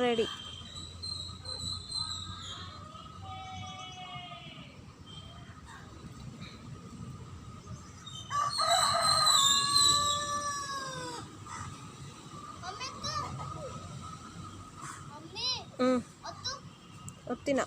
Ready. ఒత్తినా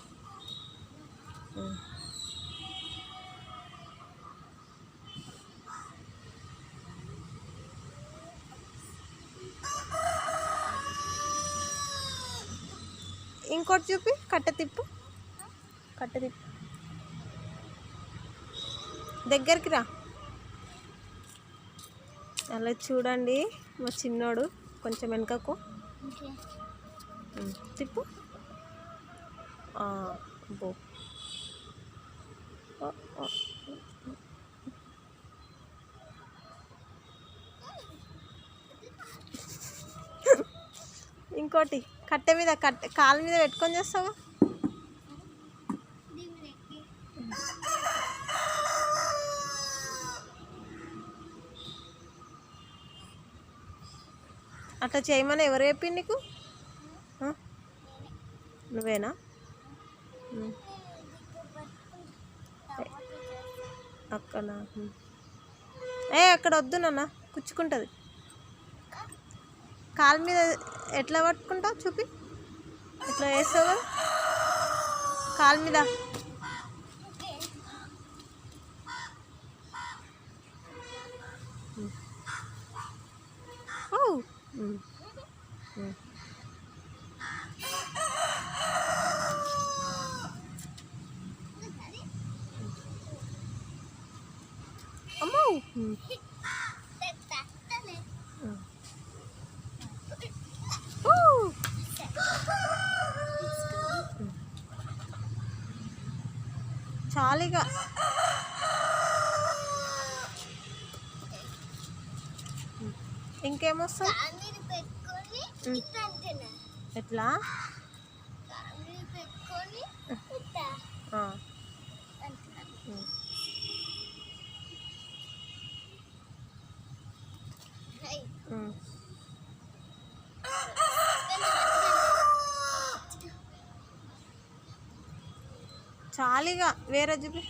ఇంకోటి చూపి. కట్ట తిప్పు, కట్ట తిప్పు, దగ్గరికి రా. అలా చూడండి మా చిన్నోడు. కొంచెం వెనుకకు తిప్పు. బో ఇంకోటి కట్టె మీద, కాలు మీద పెట్టుకొని చేస్తావా? అట్లా చేయమని ఎవరు చెప్పింది నీకు? నువ్వేనా? అక్కడ అక్కడ వద్దు నాన్న, కుచ్చుకుంటుంది. కాలు మీద ఎట్లా పట్టుకుంటావు చూపి. ఎట్లా వేస్తావు కదా కాలు మీద. అమ్మో చాలిగా. ఇంకేమొస్తాయి? ఎట్లా? చాలిగా. వేరే చూపి.